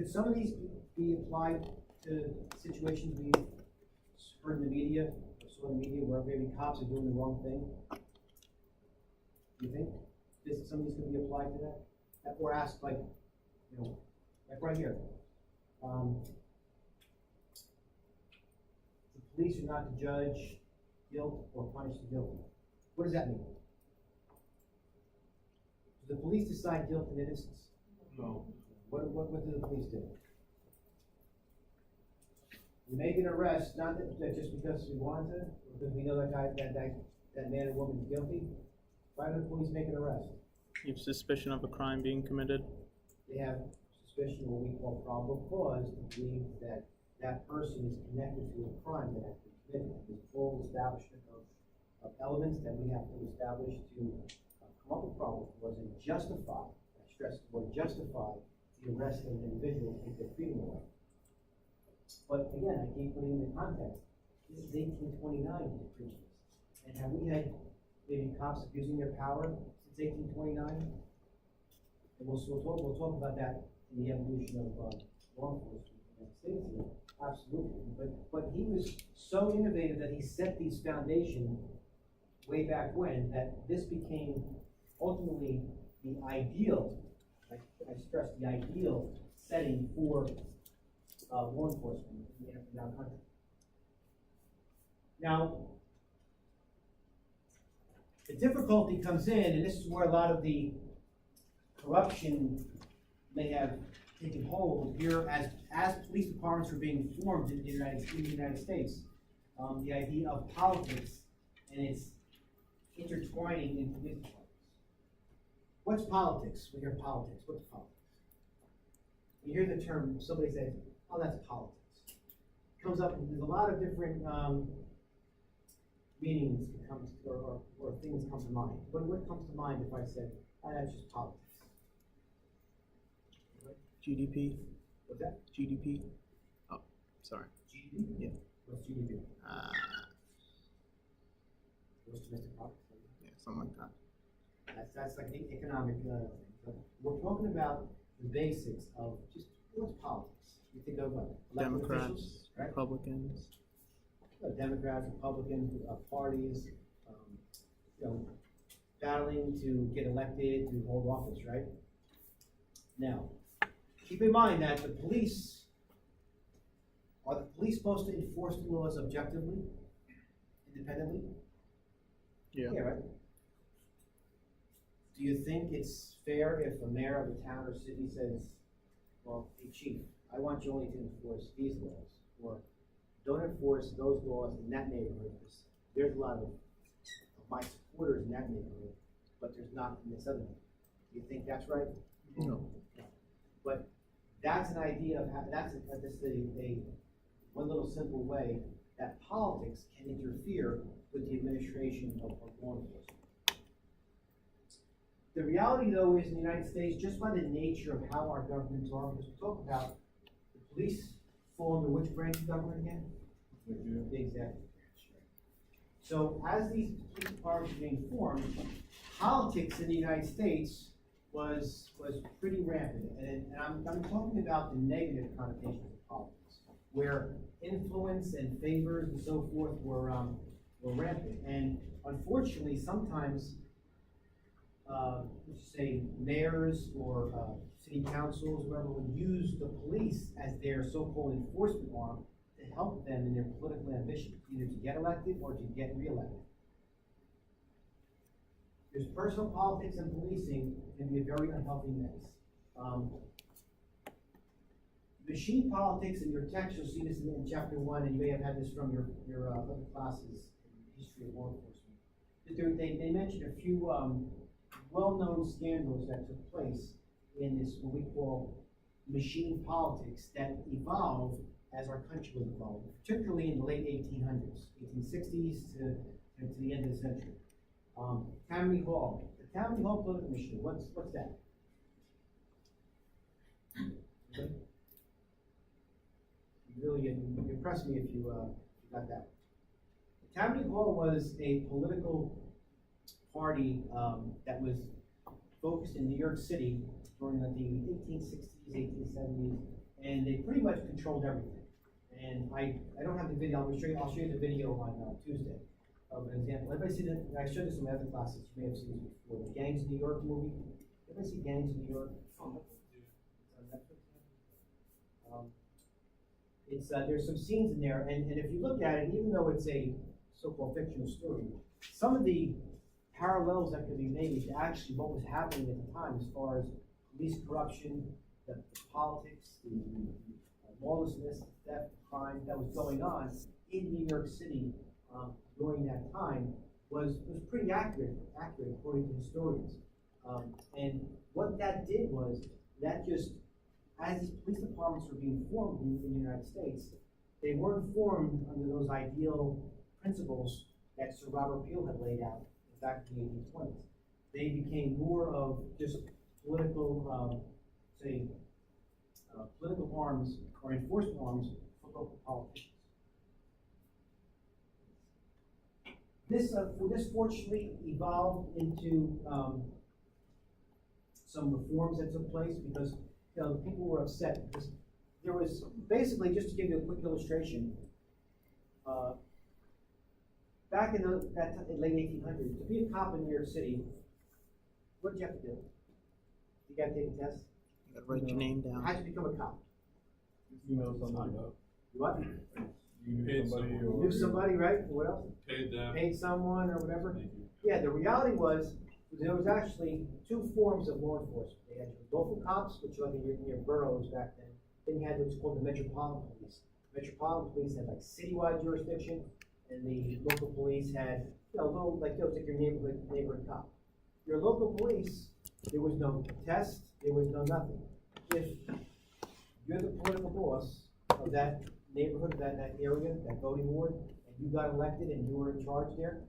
Should some of these be applied to situations we heard in the media, or saw in the media, where maybe cops are doing the wrong thing? Do you think some of these could be applied to that? Or ask, like, you know, like right here. The police are not to judge guilt or punish the guilty. What does that mean? Do the police decide guilt and innocence? No. What do the police do? We make an arrest, not that just because we want to, because we know that guy, that man or woman is guilty. Why do the police make an arrest? You have suspicion of a crime being committed. They have suspicion, what we call probable cause, to believe that that person is connected to a crime that has been committed. There's full establishment of elements that we have to establish to come up with probable cause and justify, I stress the word justify, the arrest of an individual to take their freedom away. But again, I keep putting in the context. This is 1829 to preach this. And have we had maybe cops abusing their power since 1829? And we'll talk about that in the evolution of law enforcement in the United States here. Absolutely. But he was so innovative that he set these foundations way back when that this became ultimately the ideal, I stress the ideal setting for law enforcement in our country. Now, the difficulty comes in, and this is where a lot of the corruption may have taken hold here as police departments were being formed in the United States. The idea of politics and its intertwining in police departments. What's politics? We hear politics. What's politics? You hear the term, somebody says, oh, that's politics. It comes up, there's a lot of different meanings that come to, or things come to mind. What comes to mind if I said, oh, that's just politics? GDP. What's that? GDP. Oh, sorry. GDP? Yeah. What's GDP? Gross domestic product? Yeah, something like that. That's like the economic thing. But we're talking about the basics of just what's politics. You think of elected officials, right? Republicans. Democrats, Republicans, parties, battling to get elected to hold office, right? Now, keep in mind that are the police supposed to enforce the laws objectively, independently? Yeah. Yeah, right. Do you think it's fair if a mayor of a town or city says, well, hey chief, I want you only to enforce these laws, or don't enforce those laws in that neighborhood, because there's a lot of my supporters in that neighborhood, but there's not in this other neighborhood. Do you think that's right? No. But that's an idea of how, that's a one little simple way that politics can interfere with the administration of law enforcement. The reality, though, is in the United States, just by the nature of how our governments are, because we talk about the police fall under which branch of government again? The executive branch. So as these police departments are being formed, politics in the United States was pretty rampant, and I'm talking about the negative connotations of politics, where influence and favors and so forth were rampant, and unfortunately, sometimes, let's say mayors or city councils, whoever would use the police as their so-called enforcement arm to help them in their political ambitions, either to get elected or to get reelected. There's personal politics and policing can be a very unhealthy mix. Machine politics in your text, you'll see this in chapter 1, and you may have had this from your other classes in history of law enforcement. They mentioned a few well-known scandals that took place in this, what we call machine politics, that evolved as our country was evolving, particularly in the late 1800s, 1860s to the end of the century. Tammany Hall. The Tammany Hall political machine, what's that? Okay. You impress me if you got that. Tammany Hall was a political party that was focused in New York City during the 1860s, 1870s, and they pretty much controlled everything. And I don't have the video, I'll show you the video on Tuesday of an example. Everybody see that, I showed this in my other classes, you may have seen this before, the Gangs of New York movie. Everybody see Gangs of New York? It's on Netflix. There's some scenes in there, and if you look at it, even though it's a so-called fictional story, some of the parallels that could be made to actually what was happening at the time as far as police corruption, the politics, the lawlessness, the theft, crime that was going on in New York City during that time was pretty accurate according to historians. And what that did was, that just, as these police departments were being formed in the United States, they weren't formed under those ideal principles that Sir Robert Peel had laid out back in the 1820s. They became more of just political, political arms or enforcement arms for local politicians. This fortunately evolved into some reforms that took place because people were upset because there was basically, just to give you a quick illustration, back in the late 1800s, to be a cop in New York City, what did you have to do? You got to take a test. You gotta write your name down. How did you become a cop? You know somebody. What? You Paid somebody someone. You or knew somebody, right? What else? Paid them. Paid someone or whatever. Thank you. Yeah, the reality was there was actually two forms of law enforcement. They had your local cops, which were like in your boroughs back then. Then you had what's called the Metropolitan Police. Metropolitan Police had like citywide jurisdiction, and the local police had, little, like those like your neighborhood cop. Your local police, there was no test, there was no nothing. If you're the political boss of that neighborhood, that area, that voting ward, and you got elected and you were in charge there,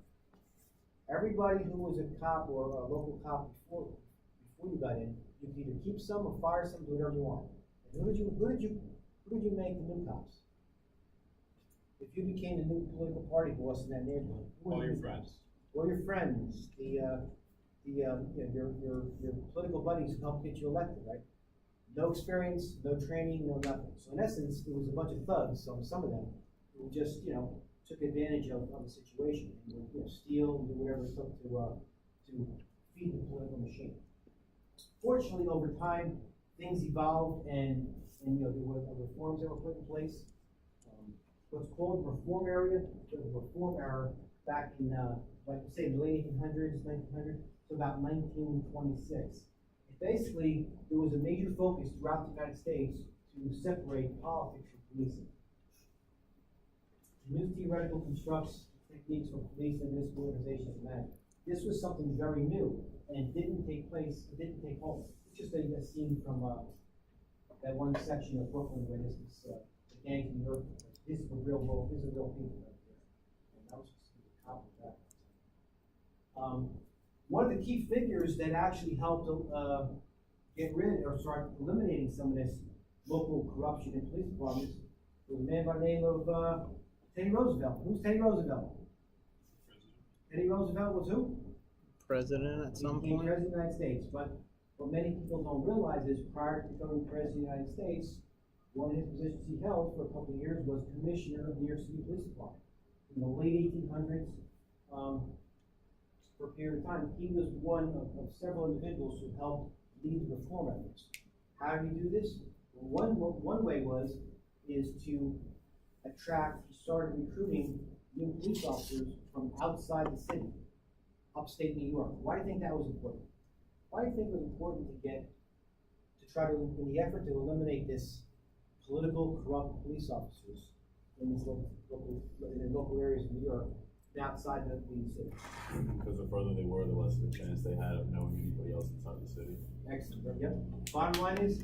everybody who was a cop or a local cop before you got in, you could either keep some or fire some, do whatever you want. And who did you make the new cops? If you became the new political party boss in that neighborhood, All your friends. or your friends, your political buddies who helped get you elected, right? No experience, no training, no nothing. So in essence, it was a bunch of thugs, some of them, who just, took advantage of the situation and would, steal and do whatever it took to feed the political machine. Fortunately, over time, things evolved and there were reforms that were put in place. What's called the reform era back in, like say, the late 1800s, 1900s, to about 1926. Basically, there was a major focus throughout the United States to separate politics from policing. New theoretical constructs techniques for police and municipal organization and management. This was something very new, and it didn't take hold. It's just a scene from that one section of Brooklyn where this is the gangs in New York. This is the real world, this is real people right there. And that was just a cop of that. One of the key figures that actually helped get rid or start eliminating some of this local corruption in police departments was a man by the name of Teddy Roosevelt. Who's Teddy Roosevelt? Teddy Roosevelt was who? President at some He became point. president of the United States, but what many people don't realize is prior to becoming president of the United States, one of his positions he held for a couple of years was commissioner of New York City Police Department. In the late 1800s, for a period of time, he was one of several individuals who helped lead the reform efforts. How did he do this? One way is to attract, he started recruiting new police officers from outside the city, upstate New York. Why do you think that was important? Why do you think it was important in the effort to eliminate this political, corrupt police officers in the local areas of New York, outside the city? Because the further they were, the less of a chance they had of knowing anybody else inside the city. Excellent. Yep. Bottom line is,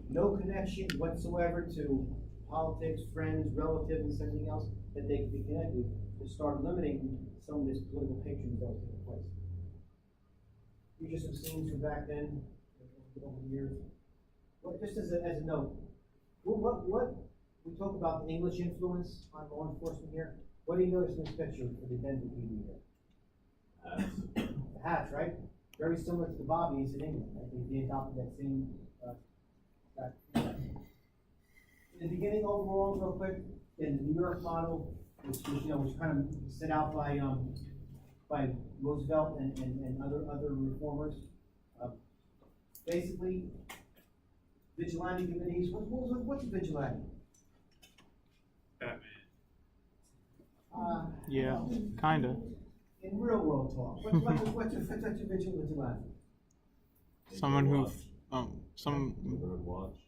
no connection whatsoever to politics, friends, relatives, and anything else that they could be connected to start eliminating some of this political patronage that was taking place. These are some scenes from back then, over the years. Just as a note, what we talk about the English influence on law enforcement here. What do you notice in this picture for the Denver PD here? The hats, right? Very similar to the bobbies in England. Right? They adopted that same. in the beginning overall, real quick, in the New York model, which was, was kind of set out by Roosevelt and other reformers. Basically, vigilante committees, what's a vigilante? Batman. Yeah, kinda. In real world talk, what's a vigilante? Someone who, some, Neighborhood watch.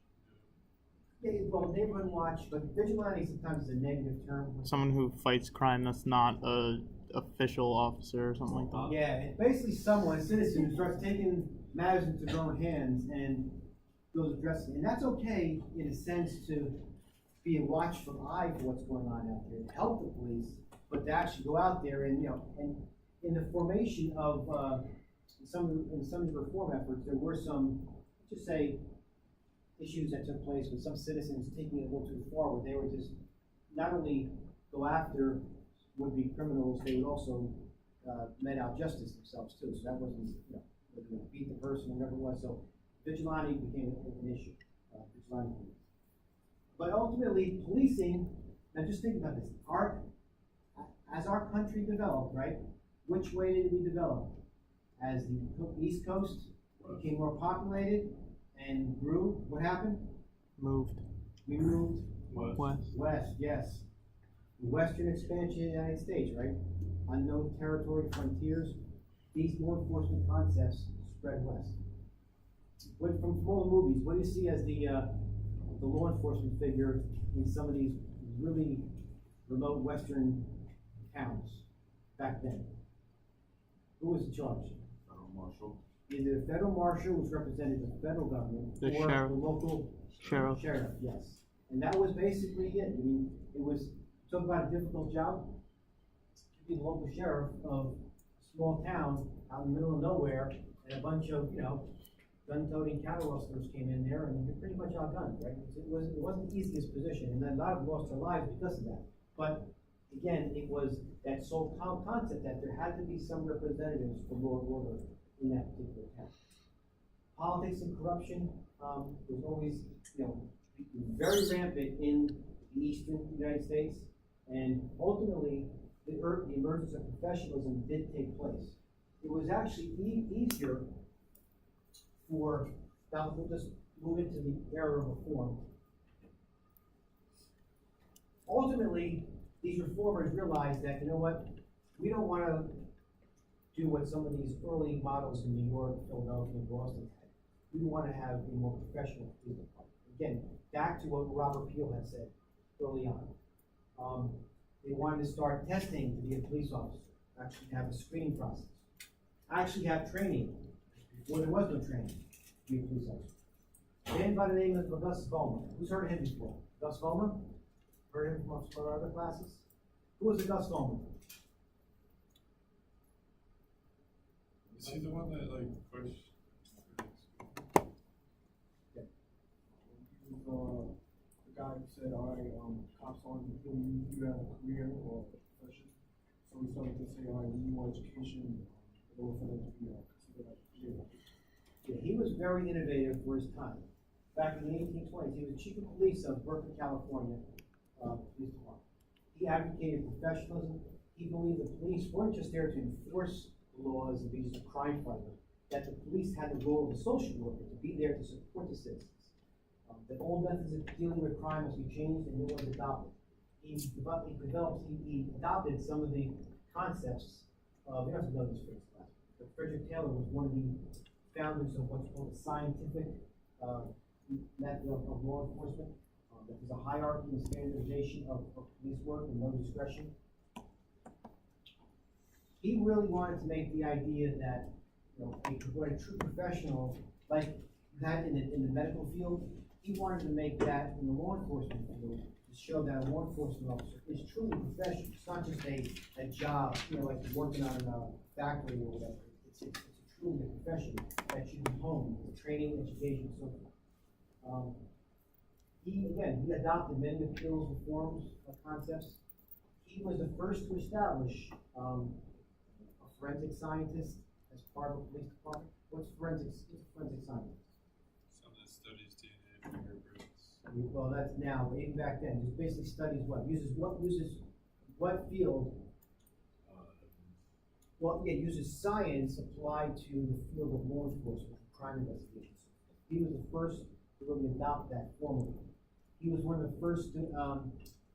Yeah, well, neighborhood watch, but vigilante sometimes is a negative term. someone who fights crime that's not a official officer or something like that. Yeah, it's basically someone, a citizen, who starts taking matters into their own hands and goes addressing. And that's okay, in a sense, to be a watchful eye for what's going on out there, to help the police, but to actually go out there and, and in the formation of some of the reform efforts, there were some, let's just say, issues that took place with some citizens taking it a little too far, where they would just not only go after would-be criminals, they would also met out justice themselves too. So that wasn't, whether they beat the person or whatever it was. So vigilante became an issue. Vigilante police. But ultimately, policing. Now, just think about this. As our country developed, right? Which way did we develop? As the East Coast became more populated and grew, what happened? Moved We moved west. west, yes. The western expansion of the United States, right? Unknown territory, frontiers. These law enforcement concepts spread west. From all the movies, what do you see as the law enforcement figure in some of these really remote western towns back then? Who was in charge? Federal marshal. Either the federal marshal, which represented the federal government, The or sheriff. the local Sheriff. sheriff, yes. And that was basically it. I mean, it was, talk about a difficult job. To be the local sheriff of a small town out in the middle of nowhere, and a bunch of, gun-toting cattle rustlers came in there, and you're pretty much outgunned, right? It wasn't the easiest position, and a lot of them lost their lives because of that. But again, it was that sole concept that there had to be some representatives for law and order in that particular town. Politics and corruption was always, very rampant in the eastern United States, and ultimately, the emergence of professionalism did take place. It was actually easier for, now we'll just move into the era of reform. Ultimately, these reformers realized that, we don't want to do what some of these early models in New York, Philadelphia, and Boston had. We want to have a more professional police department. Again, back to what Robert Peel had said early on. They wanted to start testing to be a police officer, actually have a screening process, actually have training, before there was no training to be a police officer. A man by the name of Augustus Bowman. Who's heard of him before? Gus Bowman? Heard of him from our other classes? Who was Gus Bowman? Is he the one that first? Yeah. He was the guy who said, "All right, cops aren't doing you have a career or a profession." So we started to say, "All right, we need more education in order for them to be considered like a career." Yeah, he was very innovative for his time. Back in the 1820s, he was chief of police of Berkeley, California, police department. He advocated professionalism. He believed the police weren't just there to enforce the laws and be just a crime fighter, that the police had the role of a social worker, to be there to support the citizens. The old methods of dealing with crime must be changed and new ones adopted. He adopted some of the concepts of, you have to know this for this class, but Frederick Taylor was one of the founders of what's called the scientific method of law enforcement. That there's a hierarchy and standardization of police work and no discretion. He really wanted to make the idea that, what a true professional, like you had in the medical field, he wanted to make that in the law enforcement field, to show that a law enforcement officer is truly professional. It's not just a job, like working on a factory or whatever. It's truly a profession that should be honed with training, education, and so forth. He adopted many of Peel's reforms concepts. He was the first to establish a forensic scientist as part of a police department. What's forensic scientist? Some that studies DNA fingerprints. well, that's now, but even back then, just basically studies uses what field, well, yeah, uses science applied to the field of law enforcement, crime investigations. He was the first to really adopt that formally. He was one of the first to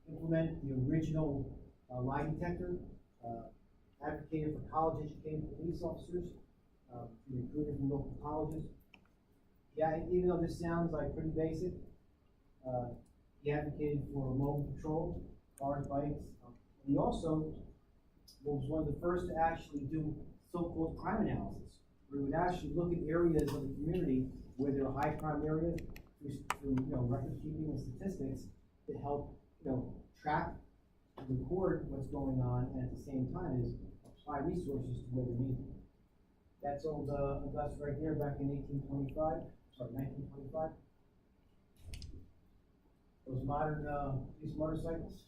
implement the original lie detector, advocated for college-educated police officers, recruited from local colleges. Yeah, even though this sounds like pretty basic, he advocated for mobile patrol, cars, bikes. And he also was one of the first to actually do so-called crime analysis, where he would actually look at areas of the community where there are high crime areas through record keeping and statistics to help track and record what's going on, and at the same time is apply resources to where they're needed. That's old Augusta right here back in 1925. Those modern police motorcycles.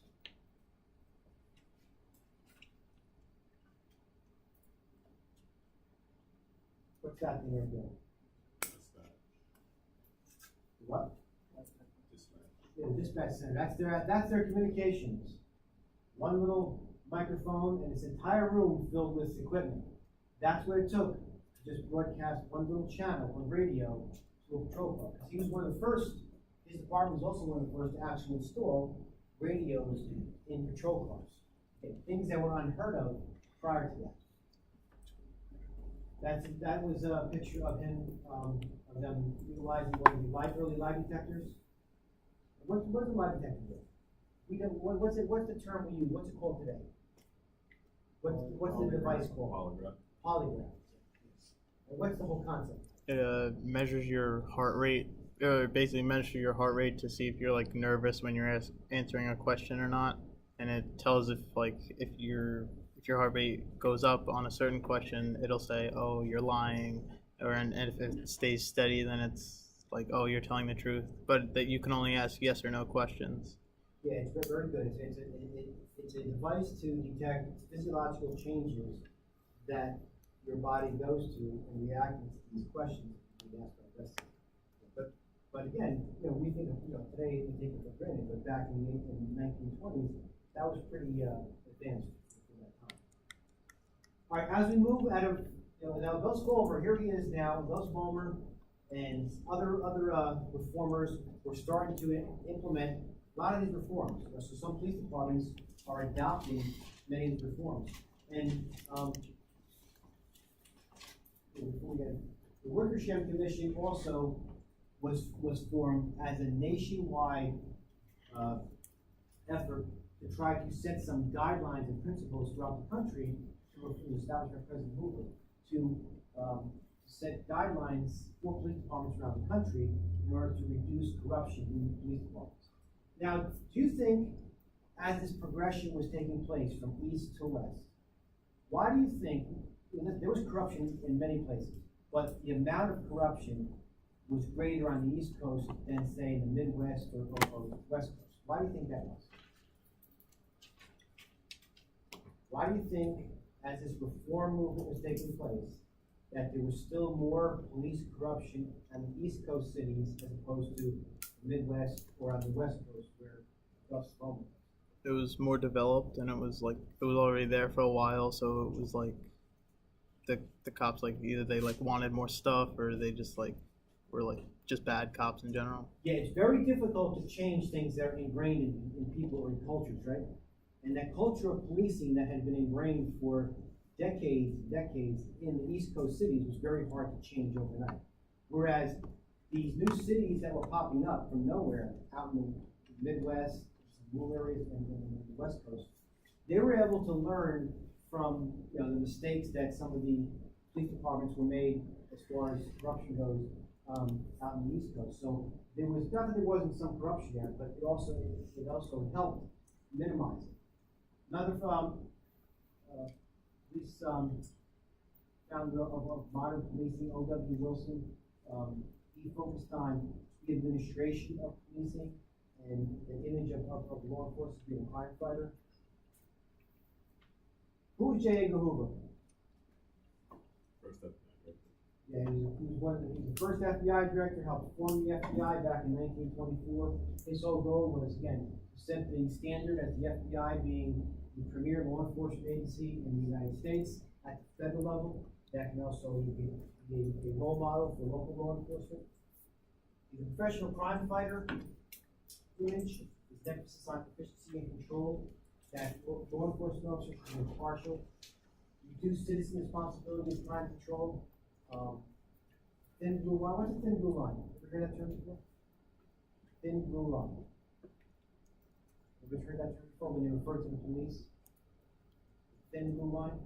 What's that thing right there? What? Yeah, the dispatch center. That's their communications. One little microphone and this entire room filled with equipment. That's what it took to just broadcast one little channel on radio to a patrol car. Because he was one of the first, his department was also one of the first to actually install radios in patrol cars. Okay, things that were unheard of prior to that. That was a picture of him, of them utilizing one of the early lie detectors. What's a lie detector do? What's the term we use? What's it called today? What's the device called? Polygraph. And what's the whole concept? It measures your heart rate, basically measures your heart rate to see if you're like nervous when you're answering a question or not, and it tells if your heart rate goes up on a certain question, it'll say, oh, you're lying, and if it stays steady, then it's like, oh, you're telling the truth, but that you can only ask yes or no questions. Yeah, it's very good. It's a device to detect physiological changes that your body goes to in reacting to these questions being asked by investigators. But again, we think of, today we take it for granted, but back in the 1920s, that was pretty advanced for that time. All right, as we move out of, now Gus Goldberg, here he is now, Gus Vollmer and other reformers were starting to implement a lot of these reforms. So some police departments are adopting many of these reforms. And the Wickersham Commission also was formed as a nationwide effort to try to set some guidelines and principles throughout the country to establish by President Hoover to set guidelines for police departments around the country in order to reduce corruption in police departments. Now, do you think, as this progression was taking place from east to west, why do you think, there was corruption in many places, but the amount of corruption was greater on the East Coast than, say, in the Midwest or West Coast? Why do you think that was? Why do you think, as this reform movement was taking place, that there was still more police corruption on the East Coast cities as opposed to the Midwest or on the West Coast where Gus Vollmer was? It was more developed, and it was already there for a while, so it was like the cops, like, either they wanted more stuff or they just were just bad cops in general. Yeah, it's very difficult to change things that are ingrained in people or in cultures, right? And that culture of policing that had been ingrained for decades in the East Coast cities was very hard to change overnight. Whereas these new cities that were popping up from nowhere out in the Midwest, rural areas, and the West Coast, they were able to learn from the mistakes that some of the police departments were made as far as corruption goes out in the East Coast. So there was not that there wasn't some corruption there, but it also helped minimize it. Another police founder of modern policing, O.W. Wilson, he focused on the administration of policing and the image of law enforcement being a crime fighter. Who was J. Edgar Hoover? First up. Yeah, he was he's the first FBI director, helped form the FBI back in 1924. His whole goal was, again, to set the standard as the FBI being the premier law enforcement agency in the United States at the federal level. That can also be a role model for local law enforcement. He's a professional crime fighter. His emphasis on efficiency and control, that law enforcement officers should be impartial, reduce citizen responsibility and crime control. Thin blue line. What's a thin blue line? Ever heard that term before? Thin blue line. Ever heard that term before when they refer to the police? Thin blue line.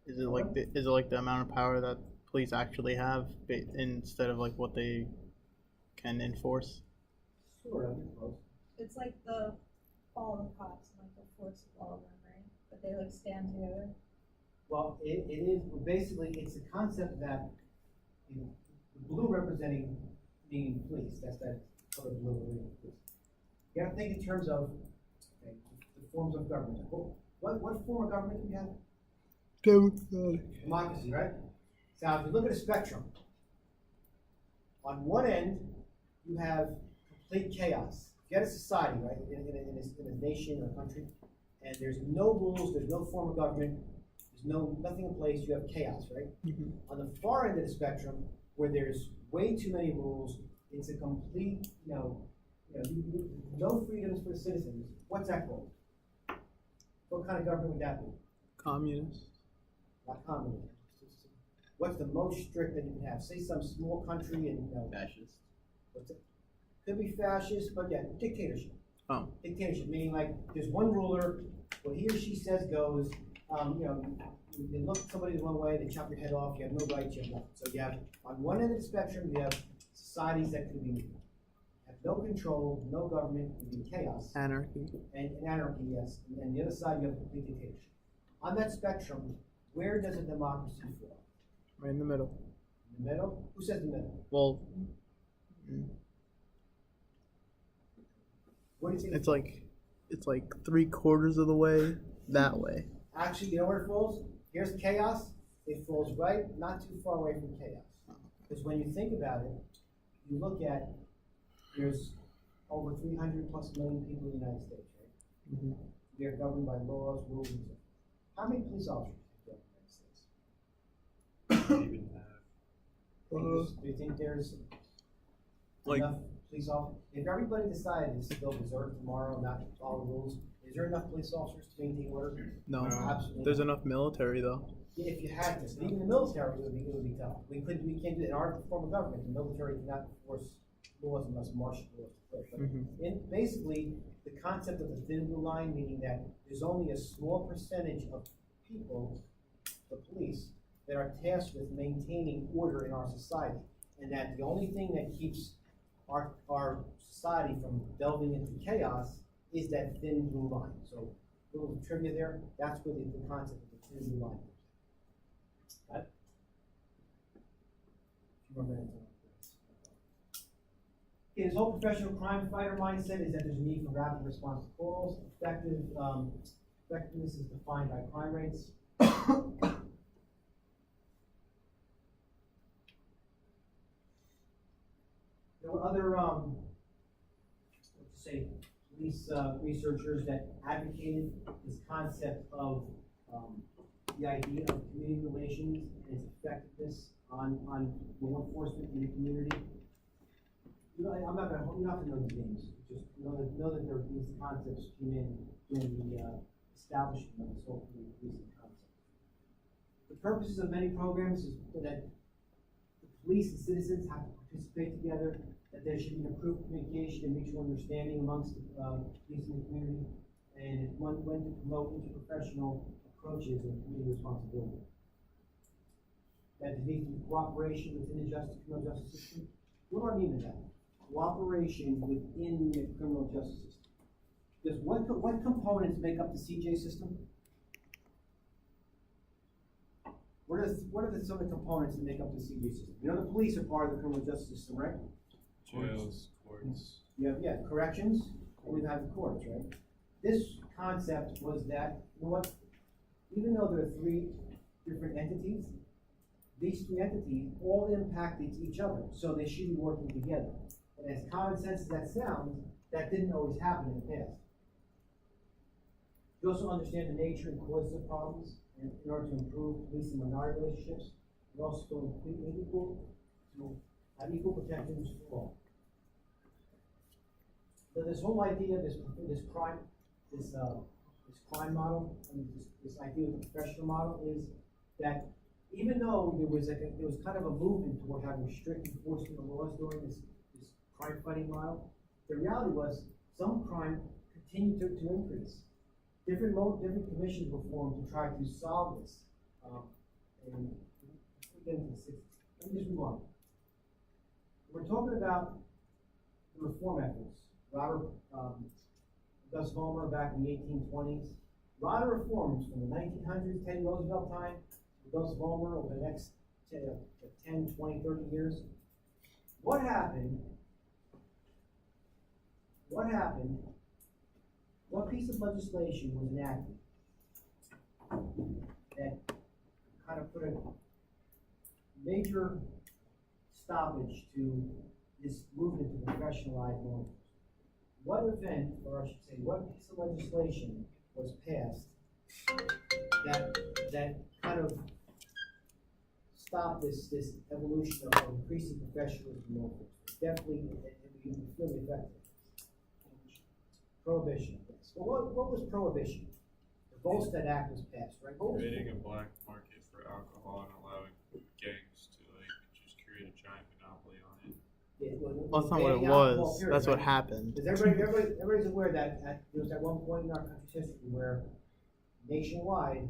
Is it like the amount of power that police actually have instead of like what they can enforce? Sort of, close. It's like the all the cops, like the force of all of them, right? But they like stand together. Well, it is basically it's a concept that the blue representing being police. That's that color blue representing police. You have to think in terms of the forms of government. What form of government do we have? Democracy, right? So if you look at a spectrum, on one end you have complete chaos. You have a society, right, in a nation or country, and there's no rules, there's no form of government, there's nothing in place, you have chaos, right? Mm-hmm. On the far end of the spectrum, where there's way too many rules, it's a complete, no freedoms for the citizens. What's that called? What kind of government would that be? Communist. Not communist. What's the most strict that you can have? Say some small country and Fascist. what's it? Could be fascist, but yeah, dictatorship. Oh. Dictatorship, meaning like there's one ruler, what he or she says goes. You look at somebody one way, they chop your head off, you have no rights, you have nothing. So you have, on one end of the spectrum, you have societies that could have no control, no government, could be chaos. Anarchy. And anarchy, yes. And the other side, you have complete dictatorship. On that spectrum, where does a democracy fall? Right in the middle. In the middle? Who says the middle? Well, What do you think? it's like 3/4 of the way that way. Actually, you know where it falls? Here's chaos. It falls right, not too far away from chaos. Because when you think about it, you look at, there's over 300 plus million people in the United States, right? Mm-hmm. We are governed by laws, rules, and stuff. How many police officers do you have in the United States? Do you think there's Like- enough police officers? If everybody decided to go berserk tomorrow and not follow rules, is there enough police officers to maintain order? No, Absolutely. there's enough military though. Yeah, if you had this, even the military, it would be tough. We can't do it in our form of government. The military cannot enforce laws unless martial laws are put. Mhm. Basically, the concept of the thin blue line, meaning that there's only a small percentage of people, the police, that are tasked with maintaining order in our society, and that the only thing that keeps our society from delving into chaos is that thin blue line. So, a little trivia there. That's where the concept of the thin blue line is. Got it? A few more minutes. Okay, his whole professional crime fighter mindset is that there's a need for rapid response to calls. Effectiveness is defined by crime rates. There were other, police researchers that advocated this concept of the idea of community relations and its effectiveness on law enforcement in the community. You know, I'm not gonna, you don't have to know these names, just know that there, these concepts came in during the establishment of this whole policing concept. The purposes of many programs is that the police and citizens have to participate together, that there should be improved communication and mutual understanding amongst the police and the community, and when to promote interprofessional approaches and community responsibility. That there needs to be cooperation within the criminal justice system. What do I mean by that? Cooperation within the criminal justice system. Because what components make up the CJ system? What are the some of the components that make up the CJ system? You know, the police are part of the criminal justice system, right? Jails, courts. You have corrections, and you have the courts, right? This concept was that, you know what? Even though there are three different entities, these three entities all impacted each other, so they should be working together. And as common sense as that sounds, that didn't always happen in the past. You also understand the nature and causes of problems, and in order to improve police and minority relationships, and also to have equal protections for all. So this whole idea, this crime model, this idea of the professional model is that even though there was kind of a movement toward having strict enforcement of laws during this crime fighting model, the reality was some crime continued to increase. Different commissions were formed to try to solve this. And we get into the 60s. Let me just move on. We're talking about the reform efforts. Robert Gus Vollmer back in the 1820s. A lot of reforms from the 1900s, Teddy Roosevelt time, to Gus Vollmer over the next 10, 20, 30 years. What happened? What piece of legislation was enacted that kind of put a major stoppage to this movement to professionalize law enforcement? What event, or I should say, what piece of legislation was passed that kind of stopped this evolution of increasing professionalism in law enforcement? Definitely, it was really effective. Prohibition. Yes. Well, what was prohibition? The Volstead Act was passed, right? Creating a black market for alcohol and allowing gangs to just create a giant monopoly on it. Yeah, Well, that's not what it was. That's what happened. Because everybody's aware that there was at one point in our country's history where nationwide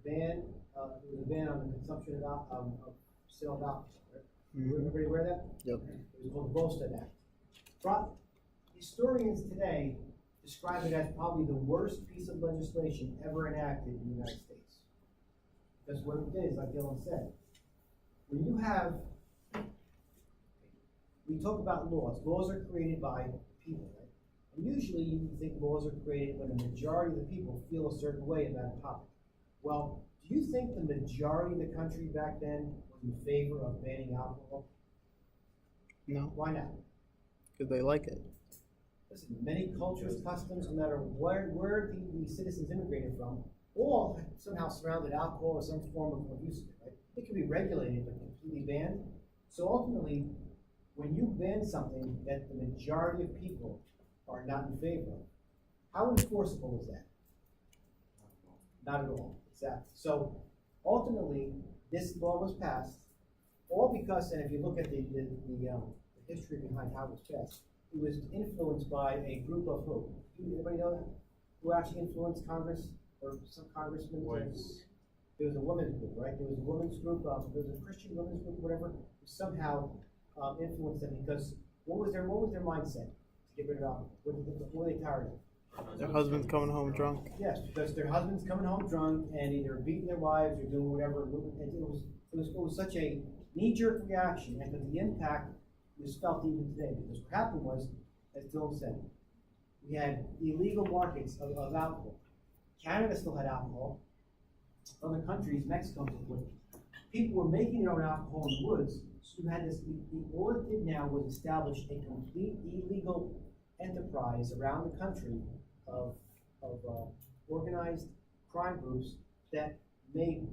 there was a ban on the consumption of sale of alcohol. Right? Everybody aware of that? Yep. It was called the Volstead Act. Historians today describe it as probably the worst piece of legislation ever enacted in the United States. Because what it did is, like Dylan said, when you have, we talk about laws. Laws are created by people, right? And usually you think laws are created when the majority of the people feel a certain way about a topic. Well, do you think the majority of the country back then was in favor of banning alcohol? No, Why not? because they like it. Listen, many cultures, customs, no matter where the citizens immigrated from, all somehow surrounded alcohol or some form of abuse of it, right? It can be regulated, but completely banned. So ultimately, when you ban something that the majority of people are not in favor of, how enforceable is that? Not at all, exactly. So ultimately, this law was passed, all because, and if you look at the history behind how it was passed, it was influenced by a group of who? Anybody know that? Who actually influenced Congress or some congressmen? Whites. There was a women's group, right? There was a women's group, there was a Christian women's group, whatever, who somehow influenced them because what was their mindset to get rid of alcohol? What were they tired of? Their husband's coming home drunk. Yes, because their husband's coming home drunk and either beating their wives or doing whatever. It was such a knee-jerk reaction, and the impact was felt even today. Because what happened was, as Dylan said, we had illegal markets of alcohol. Canada still had alcohol. Other countries, Mexico, people were making their own alcohol in the woods. So you had this. All it did now was establish a complete illegal enterprise around the country of organized crime groups that made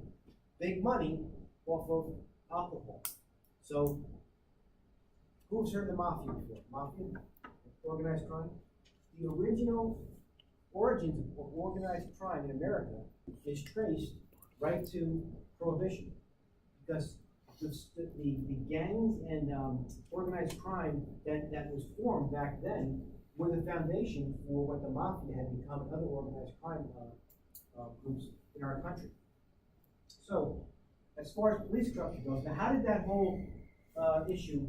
big money off of alcohol. So, who's heard of the mafia before? Mafia? Organized crime? The original origins of organized crime in America is traced right to Prohibition. Because the gangs and organized crime that was formed back then were the foundation for what the mafia had become and other organized crime groups in our country. So, as far as police corruption goes, now how did that whole issue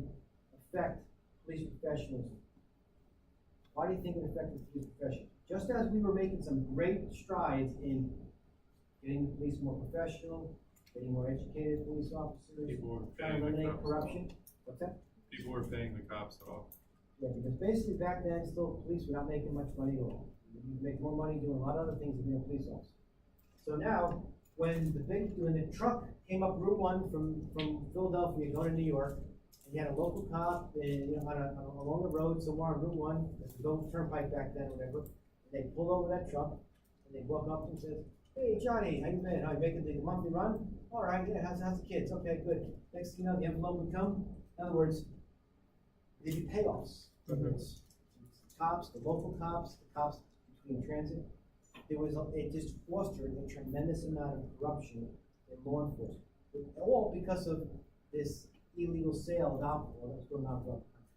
affect police professionalism? Why do you think it affected the police profession? Just as we were making some great strides in getting the police more professional, getting more educated police officers, People were trying to paying the eliminate cops corruption. off. What's that? People were paying the cops off. Yeah, because basically back then, still police were not making much money at all. You could make more money doing a lot of other things than being a police officer. So now, when the truck came up Route 1 from Philadelphia going to New York, and you had a local cop and, along the road somewhere on Route 1, there's no turnpike back then, whatever, and they pull over that truck, and they walk up and says, "Hey, Johnny, how you been? How you making the monthly run? All right, yeah, how's the kids? Okay, good." Next thing you know, the envelope would come. In other words, they do payoffs. Whether it's cops, the local cops, the cops between transit. It just fostered a tremendous amount of corruption in law enforcement. All because of this illegal sale of alcohol that was going on throughout the country.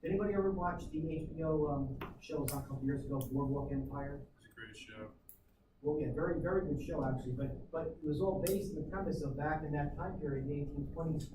Did anybody ever watch the HBO show a couple years ago, Boardwalk Empire? It's a great show. Well, yeah, very, very good show actually, but it was all based on the premise of back in that time period, the 1820s,